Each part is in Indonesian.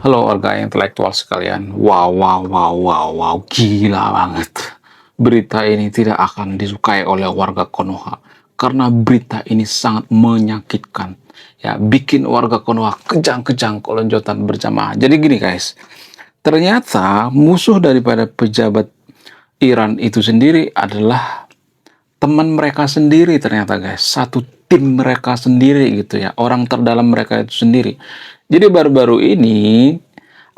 Halo warga intelektual sekalian. Wow, wow, wow, wow, wow, gila banget. Berita ini tidak akan disukai oleh warga Konoha karena berita ini sangat menyakitkan. Ya, bikin warga Konoha kejang-kejang kelonjotan berjamaah. Jadi gini guys, ternyata musuh daripada pejabat Iran itu sendiri adalah teman mereka sendiri ternyata guys. Satu tim mereka sendiri gitu ya. Orang terdalam mereka itu sendiri. Jadi baru-baru ini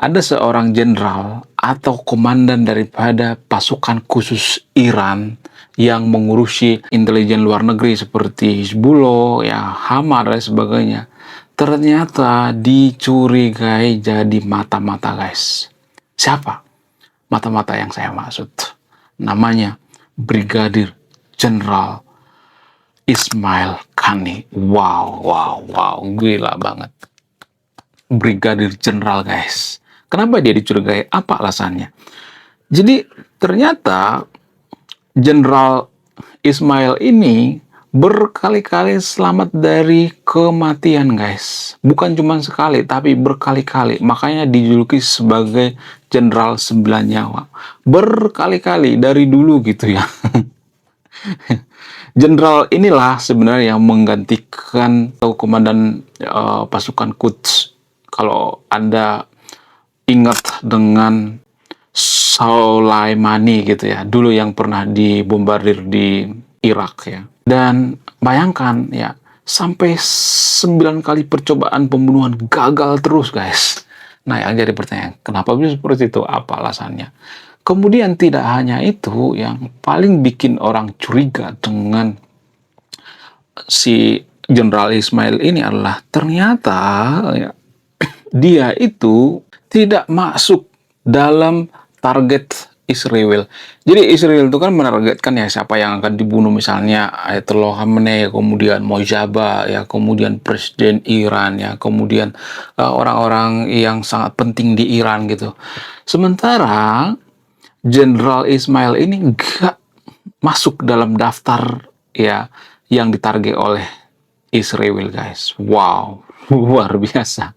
ada seorang jenderal atau komandan daripada pasukan khusus Iran yang mengurusi intelijen luar negeri seperti Hizbullah, ya Hamar dan sebagainya. Ternyata dicurigai jadi mata-mata guys. Siapa mata-mata yang saya maksud? Namanya Brigadir Jenderal Ismail Khani. Wow, wow, wow, gila banget. Brigadir Jenderal guys. Kenapa dia dicurigai? Apa alasannya? Jadi ternyata Jenderal Ismail ini berkali-kali selamat dari kematian guys. Bukan cuma sekali, tapi berkali-kali. Makanya dijuluki sebagai Jenderal 9 Nyawa. Berkali-kali dari dulu gitu ya. Jenderal inilah sebenarnya yang menggantikan atau komandan pasukan Quds. Kalau Anda ingat dengan Soleimani gitu ya, dulu yang pernah dibombardir di Irak ya. Dan bayangkan ya, sampai 9 kali percobaan pembunuhan gagal terus guys. Nah yang jadi pertanyaan, kenapa bisa seperti itu? Apa alasannya? Kemudian tidak hanya itu, yang paling bikin orang curiga dengan si Jenderal Ismail ini adalah ternyata ya, dia itu tidak masuk dalam target Israel. Jadi Israel itu kan menargetkan ya siapa yang akan dibunuh, misalnya Ayatollah Khamenei, kemudian Mojaba, ya kemudian Presiden Iran, ya kemudian orang-orang yang sangat penting di Iran gitu. Sementara Jenderal Ismail ini nggak masuk dalam daftar ya yang ditarget oleh Israel guys. Wow, luar biasa.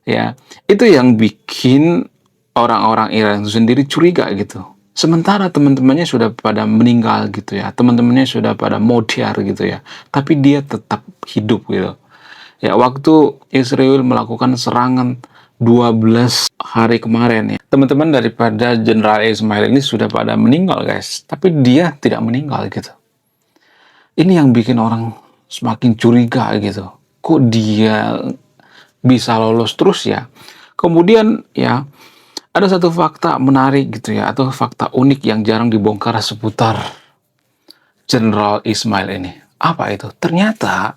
Ya, itu yang bikin orang-orang Iran itu sendiri curiga gitu. Sementara teman-temannya sudah pada meninggal gitu ya, teman-temannya sudah pada modiar gitu ya, tapi dia tetap hidup gitu. Ya, waktu Israel melakukan serangan 12 hari kemarin ya, teman-teman daripada Jenderal Ismail ini sudah pada meninggal guys, tapi dia tidak meninggal gitu. Ini yang bikin orang semakin curiga gitu. Kok dia bisa lolos terus ya? Kemudian ya, ada satu fakta menarik gitu ya, atau fakta unik yang jarang dibongkar seputar Jenderal Ismail ini. Apa itu? Ternyata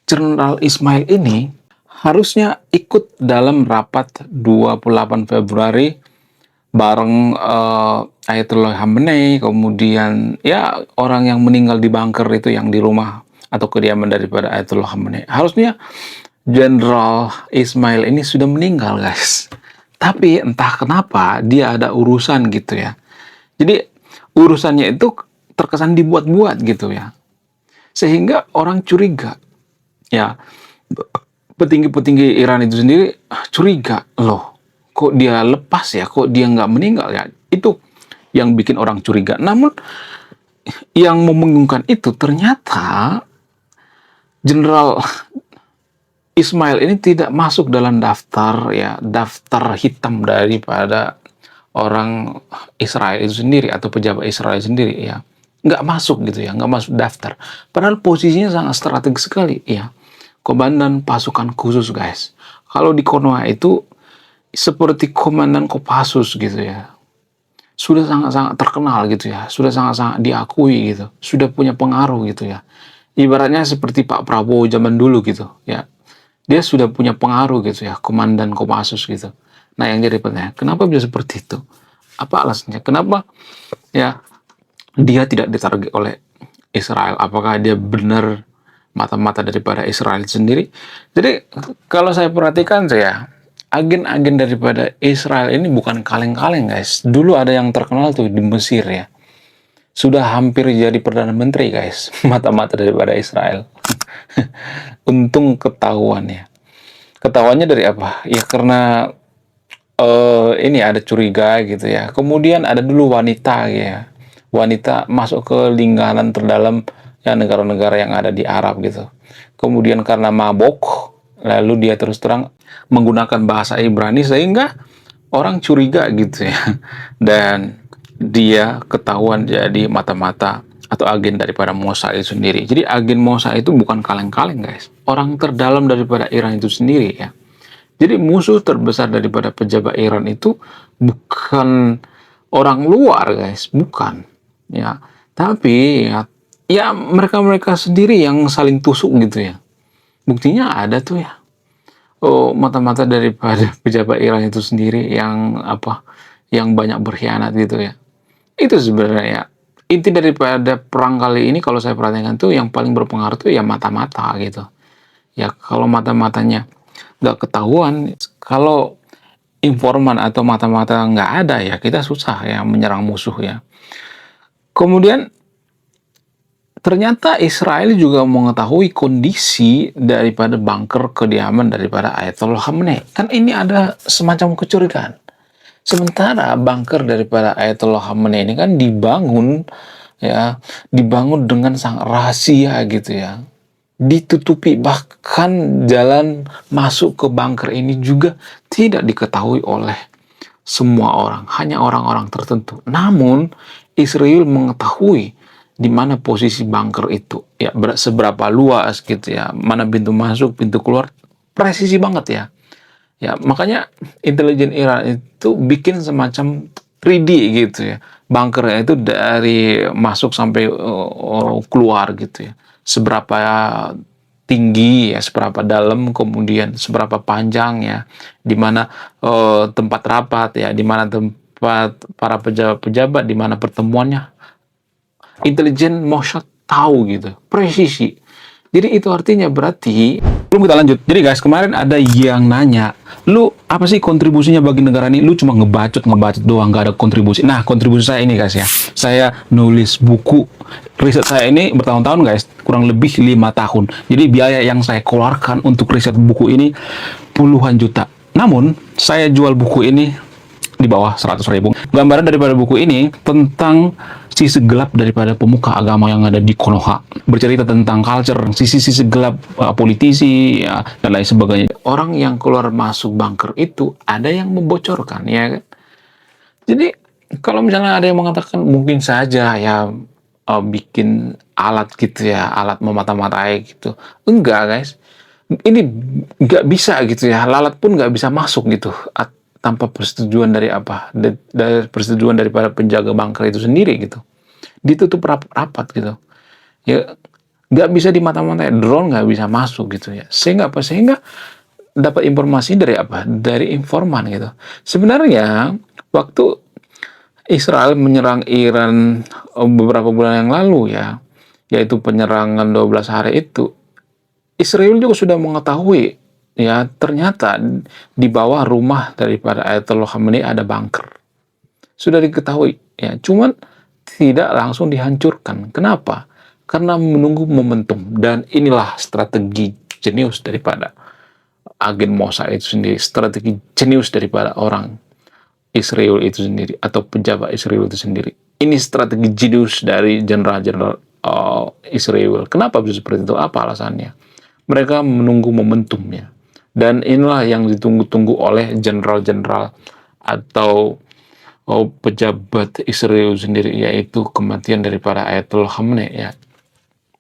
Jenderal Ismail ini harusnya ikut dalam rapat 28 Februari bareng Ayatollah Khamenei, kemudian ya orang yang meninggal di bunker itu yang di rumah atau kediaman daripada Ayatollah Khamenei. Harusnya Jenderal Ismail ini sudah meninggal guys. Tapi entah kenapa dia ada urusan gitu ya. Jadi urusannya itu terkesan dibuat-buat gitu ya. Sehingga orang curiga. Ya, petinggi-petinggi Iran itu sendiri curiga. Loh, kok dia lepas ya? Kok dia nggak meninggal ya? Itu yang bikin orang curiga. Namun yang membingungkan itu ternyata Jenderal Ismail ini tidak masuk dalam daftar ya, daftar hitam daripada orang Israel itu sendiri atau pejabat Israel sendiri ya, nggak masuk gitu ya, nggak masuk daftar. Padahal posisinya sangat strategis sekali ya, komandan pasukan khusus guys. Kalau di Konoha itu seperti komandan Kopassus gitu ya, sudah sangat-sangat terkenal gitu ya, sudah sangat-sangat diakui gitu, sudah punya pengaruh gitu ya. Ibaratnya seperti Pak Prabowo zaman dulu gitu ya, dia sudah punya pengaruh gitu ya, komandan Kopassus gitu. Nah yang jadi pertanyaan, kenapa bisa seperti itu? Apa alasannya? Kenapa ya dia tidak ditarget oleh Israel? Apakah dia benar mata-mata daripada Israel sendiri? Jadi kalau saya perhatikan saya, agen-agen daripada Israel ini bukan kaleng-kaleng guys. Dulu ada yang terkenal tuh di Mesir ya, sudah hampir jadi Perdana Menteri guys, mata-mata daripada Israel. Untung ketahuan ya. Ketahuannya dari apa? Ya karena ini ada curiga gitu ya. Kemudian ada dulu wanita ya. Wanita masuk ke lingkaran terdalam ya negara-negara yang ada di Arab gitu. Kemudian karena mabok, lalu dia terus terang menggunakan bahasa Ibrani sehingga orang curiga gitu ya. Dan dia ketahuan jadi mata-mata atau agen daripada Mossad itu sendiri. Jadi agen Mossad itu bukan kaleng-kaleng guys. Orang terdalam daripada Iran itu sendiri ya. Jadi musuh terbesar daripada pejabat Iran itu bukan orang luar guys, bukan. Ya, tapi ya mereka-mereka sendiri yang saling tusuk gitu ya. Buktinya ada tuh ya. Oh, mata-mata daripada pejabat Iran itu sendiri yang yang banyak berkhianat gitu ya. Itu sebenarnya ya. Inti daripada perang kali ini kalau saya perhatikan tuh yang paling berpengaruh tuh ya mata-mata gitu. Ya kalau mata-matanya nggak ketahuan, kalau informan atau mata-mata nggak ada ya kita susah ya menyerang musuh ya. Kemudian ternyata Israel juga mengetahui kondisi daripada bunker kediaman daripada Ayatollah Khamenei. Kan ini ada semacam kecurigaan. Sementara bunker daripada Ayatollah Khamenei ini kan dibangun dengan sangat rahasia gitu ya. Ditutupi, bahkan jalan masuk ke bunker ini juga tidak diketahui oleh semua orang, hanya orang-orang tertentu. Namun Israel mengetahui di mana posisi bunker itu, ya seberapa luas gitu ya, mana pintu masuk, pintu keluar, presisi banget ya. Ya, makanya intelijen Iran itu bikin semacam 3D gitu ya. Bunkernya itu dari masuk sampai keluar gitu ya. Seberapa tinggi ya, seberapa dalam, kemudian seberapa panjang ya, di mana tempat rapat ya, di mana tempat para pejabat-pejabat, di mana pertemuannya. Intelijen Mossad tahu gitu, presisi. Jadi itu artinya berarti belum kita lanjut. Jadi guys, kemarin ada yang nanya, lu apa sih kontribusinya bagi negara ini? Lu cuma ngebacot doang, gak ada kontribusi. Nah, kontribusi saya ini guys ya. Saya nulis buku. Riset saya ini bertahun-tahun guys, kurang lebih 5 tahun. Jadi biaya yang saya keluarkan untuk riset buku ini puluhan juta. Namun, saya jual buku ini di bawah 100.000. Gambaran daripada buku ini tentang sisi gelap daripada pemuka agama yang ada di Konoha. Bercerita tentang culture, sisi-sisi gelap politisi, ya, dan lain sebagainya. Orang yang keluar masuk bunker itu ada yang membocorkan, ya kan? Jadi, kalau misalnya ada yang mengatakan mungkin saja ya bikin alat gitu ya, alat memata-matai gitu. Enggak, guys. Ini nggak bisa gitu ya, lalat pun nggak bisa masuk gitu tanpa persetujuan dari dari persetujuan daripada penjaga bunker itu sendiri gitu. Ditutup rapat gitu. Ya nggak bisa dimata-matai, drone nggak bisa masuk gitu ya. Sehingga dapat informasi dari Dari informan gitu. Sebenarnya waktu Israel menyerang Iran beberapa bulan yang lalu ya, yaitu penyerangan 12 hari itu, Israel juga sudah mengetahui ya, ternyata di bawah rumah daripada Ayatollah Khamenei ada bunker. Sudah diketahui ya, cuman tidak langsung dihancurkan. Kenapa? Karena menunggu momentum, dan inilah strategi jenius daripada agen Mossad itu sendiri, strategi jenius daripada orang Israel itu sendiri atau pejabat Israel itu sendiri. Ini strategi jenius dari jenderal-jenderal Israel. Kenapa bisa seperti itu? Apa alasannya? Mereka menunggu momentumnya. Dan inilah yang ditunggu-tunggu oleh jenderal-jenderal atau pejabat Israel sendiri, yaitu kematian daripada Ayatollah Khamenei ya.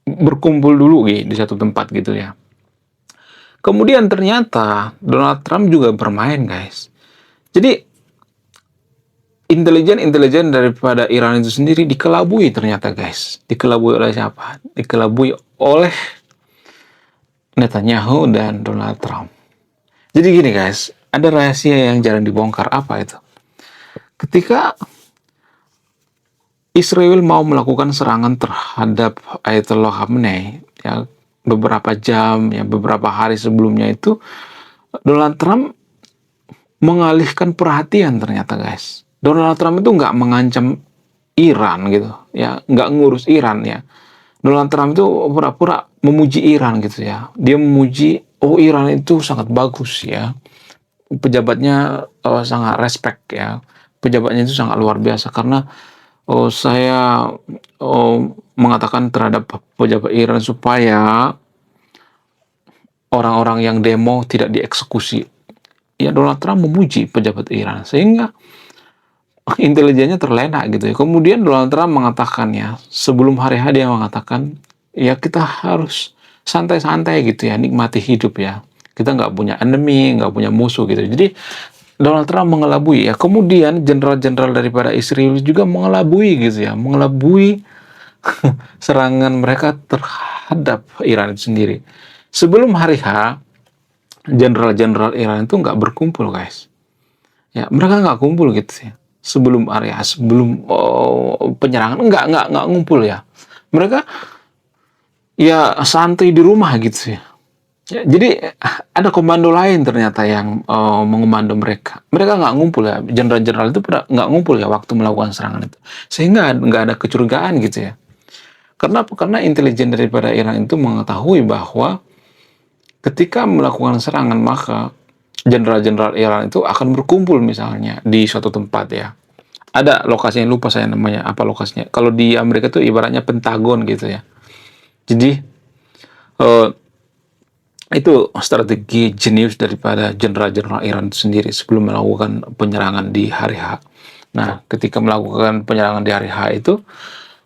Berkumpul dulu di satu tempat gitu ya. Kemudian ternyata Donald Trump juga bermain, guys. Jadi intelijen daripada Iran itu sendiri dikelabui ternyata, guys. Dikelabui oleh siapa? Dikelabui oleh Netanyahu dan Donald Trump. Jadi gini guys, ada rahasia yang jarang dibongkar. Apa itu? Ketika Israel mau melakukan serangan terhadap Ayatollah Khamenei, ya beberapa jam, ya beberapa hari sebelumnya itu, Donald Trump mengalihkan perhatian ternyata guys. Donald Trump itu nggak mengancam Iran gitu, ya nggak ngurus Iran ya. Donald Trump itu pura-pura memuji Iran gitu ya. Dia memuji, oh Iran itu sangat bagus ya. pejabatnya sangat respect ya. Pejabatnya itu sangat luar biasa karena saya mengatakan terhadap pejabat Iran supaya orang-orang yang demo tidak dieksekusi. Ya Donald Trump memuji pejabat Iran sehingga intelijennya terlena gitu ya. Kemudian Donald Trump mengatakan ya, sebelum hari H dia mengatakan ya kita harus santai-santai gitu ya, nikmati hidup ya. Kita nggak punya enemy, nggak punya musuh gitu. Jadi Donald Trump mengelabui ya. Kemudian jenderal-jenderal daripada Israel juga mengelabui gitu ya, mengelabui serangan mereka terhadap Iran itu sendiri. Sebelum hari H, jenderal-jenderal Iran itu nggak berkumpul, guys. Ya, mereka nggak kumpul gitu ya. Sebelum hari H, sebelum penyerangan, nggak ngumpul ya. Mereka ya santai di rumah gitu ya. Ya, jadi ada komando lain ternyata yang mengomando mereka. Mereka nggak ngumpul ya, jenderal-jenderal itu nggak ngumpul ya waktu melakukan serangan itu. Sehingga nggak ada kecurigaan gitu ya. Karena apa? Karena intelijen daripada Iran itu mengetahui bahwa ketika melakukan serangan maka jenderal-jenderal Iran itu akan berkumpul misalnya di suatu tempat ya. Ada lokasinya, lupa saya namanya apa lokasinya. Kalau di Amerika itu ibaratnya Pentagon gitu ya. Jadi eh, itu strategi jenius daripada jenderal-jenderal Iran itu sendiri sebelum melakukan penyerangan di hari H. Nah, ketika melakukan penyerangan di hari H itu,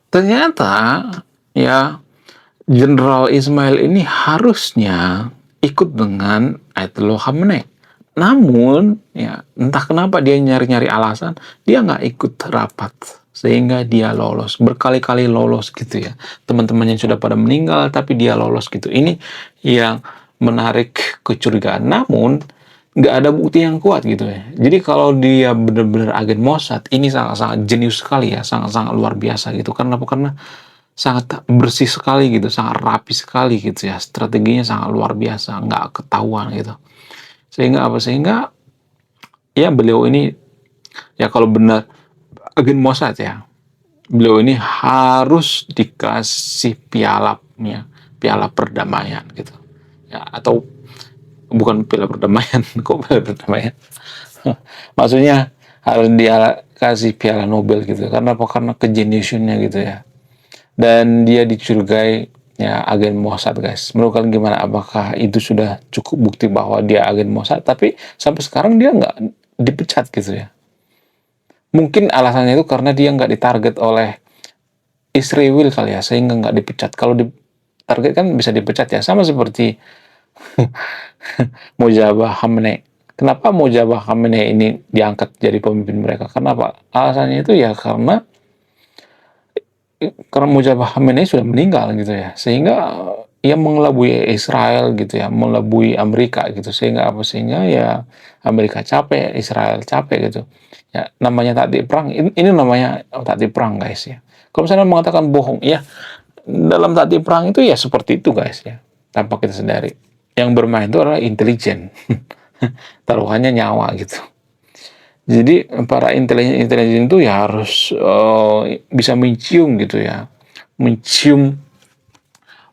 ternyata ya Jenderal Ismail ini harusnya ikut dengan Ayatollah Khamenei. Namun, ya entah kenapa dia nyari-nyari alasan, dia nggak ikut rapat. Sehingga dia lolos, berkali-kali lolos gitu ya. Teman-temannya sudah pada meninggal, tapi dia lolos gitu. Ini yang menarik kecurigaan. Namun, nggak ada bukti yang kuat gitu ya. Jadi kalau dia benar-benar agen Mossad, ini sangat-sangat jenius sekali ya, sangat-sangat luar biasa gitu. Karena apa? Karena sangat bersih sekali gitu, sangat rapi sekali gitu ya. Strateginya sangat luar biasa, nggak ketahuan gitu. Sehingga apa? Sehingga ya beliau ini ya kalau benar agen Mossad ya, beliau ini harus dikasih pialanya, piala perdamaian gitu. Ya, atau bukan piala perdamaian, kok piala perdamaian? Maksudnya harus dia kasih piala Nobel gitu. Karena apa? Karena kejeniusannya gitu ya. Dan dia dicurigai ya agen Mossad, guys. Menurut kalian gimana? Apakah itu sudah cukup bukti bahwa dia agen Mossad? Tapi sampai sekarang dia nggak dipecat gitu ya. Mungkin alasannya itu karena dia nggak ditarget oleh Israel kali ya, sehingga nggak dipecat. Kalau ditarget kan bisa dipecat ya. Sama seperti Mojtaba Khamenei. Kenapa Mojtaba Khamenei ini diangkat jadi pemimpin mereka? Kenapa? Alasannya itu ya karena Mujabah Khamenei sudah meninggal gitu ya, sehingga ia mengelabui Israel gitu ya, mengelabui Amerika gitu, sehingga apa? Sehingga ya Amerika capek, Israel capek gitu. Ya namanya taktik perang, ini namanya taktik perang, guys ya. Kalau misalnya mengatakan bohong, ya dalam taktik perang itu ya seperti itu, guys ya, tanpa kita sadari. Yang bermain itu adalah intelijen, taruhannya nyawa gitu. Jadi para intelijen itu ya harus bisa mencium gitu ya, mencium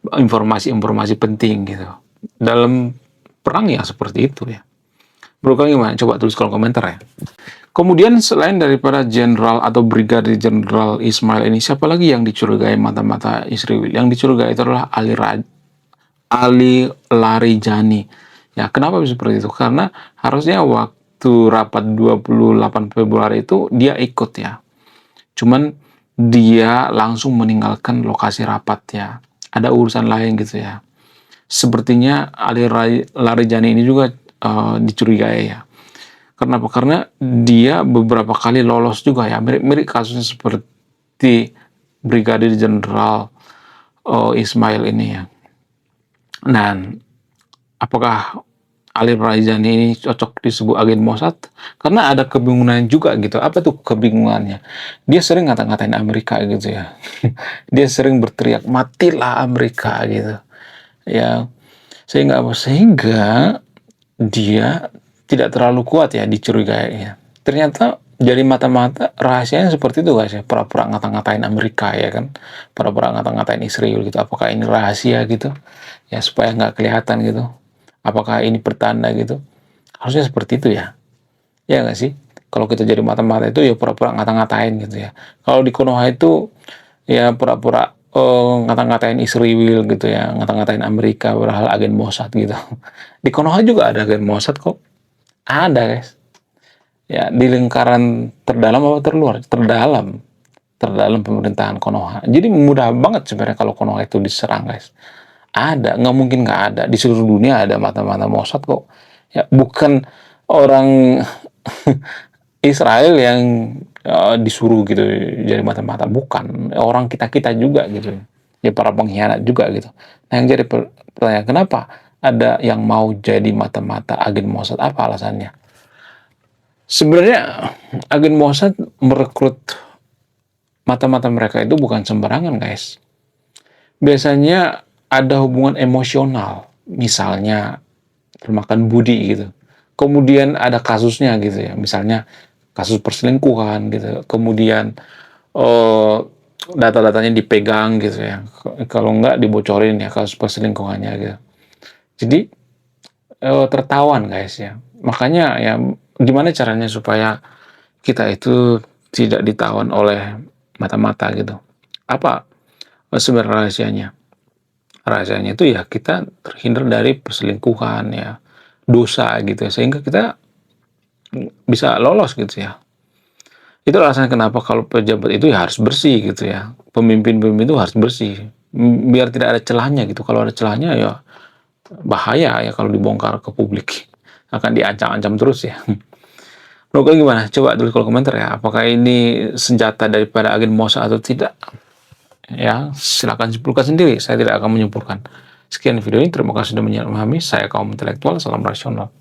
informasi-informasi penting gitu. Dalam perang ya seperti itu ya. Menurut kalian gimana? Coba tulis kolom komentar ya. Kemudian selain daripada jenderal atau brigadir jenderal Ismail ini, siapa lagi yang dicurigai mata-mata Israel? Yang dicurigai itu adalah Ali Larijani. Ya, kenapa bisa seperti itu? Karena harusnya waktu rapat 28 Februari itu dia ikut ya. Cuman dia langsung meninggalkan lokasi rapat ya. Ada urusan lain gitu ya. Sepertinya Ali Larijani ini juga dicurigai ya. Kenapa? Karena dia beberapa kali lolos juga ya. Mirip-mirip kasusnya seperti Brigadir Jenderal Ismail ini ya. Dan apakah Ali Raizani ini cocok disebut agen Mossad? Karena ada kebingungan juga gitu. Apa tuh kebingungannya? Dia sering ngata-ngatain Amerika gitu ya. Dia sering berteriak, matilah Amerika gitu. Ya, sehingga apa? Sehingga dia tidak terlalu kuat ya dicurigai ya. Ternyata dari mata-mata rahasianya seperti itu, guys ya. Pura-pura ngata-ngatain Amerika ya kan. Pura-pura ngata-ngatain Israel gitu. Apakah ini rahasia gitu? Ya supaya nggak kelihatan gitu. Apakah ini pertanda gitu? Harusnya seperti itu ya. Ya nggak sih? Kalau kita jadi mata-mata itu ya pura-pura ngata-ngatain gitu ya. Kalau di Konoha itu ya pura-pura ngata-ngatain Israel gitu ya, ngata-ngatain Amerika padahal agen Mossad gitu. Di Konoha juga ada agen Mossad kok. Ada guys. Ya di lingkaran terdalam atau terluar? Terdalam. Terdalam pemerintahan Konoha. Jadi mudah banget sebenarnya kalau Konoha itu diserang guys. Ada, nggak mungkin nggak ada. Di seluruh dunia ada mata-mata Mossad kok. Ya bukan orang Israel yang disuruh gitu jadi mata-mata, bukan orang kita juga gitu ya, para pengkhianat juga gitu. Nah yang jadi pertanyaan, kenapa ada yang mau jadi mata-mata agen Mossad, apa alasannya? Sebenarnya agen Mossad merekrut mata-mata mereka itu bukan sembarangan guys. Biasanya ada hubungan emosional, misalnya termakan budi gitu. Kemudian ada kasusnya gitu ya, misalnya kasus perselingkuhan gitu. Kemudian data-datanya dipegang gitu ya. Kalau nggak dibocorin ya kasus perselingkuhannya gitu. Jadi tertawan guys ya. Makanya ya gimana caranya supaya kita itu tidak ditawan oleh mata-mata gitu. Apa sebenarnya rahasianya? Rahasianya itu ya kita terhindar dari perselingkuhan ya, dosa gitu ya, sehingga kita bisa lolos gitu ya. Itu alasan kenapa kalau pejabat itu ya harus bersih gitu ya. Pemimpin-pemimpin itu harus bersih. Biar tidak ada celahnya gitu. Kalau ada celahnya ya bahaya ya kalau dibongkar ke publik. Akan diancam-ancam terus ya. Menurut kalian gimana? Coba tulis kolom komentar ya. Apakah ini senjata daripada agen Mossad atau tidak? Ya, silakan simpulkan sendiri. Saya tidak akan menyimpulkan. Sekian video ini. Terima kasih sudah memahami. Saya kaum intelektual. Salam rasional.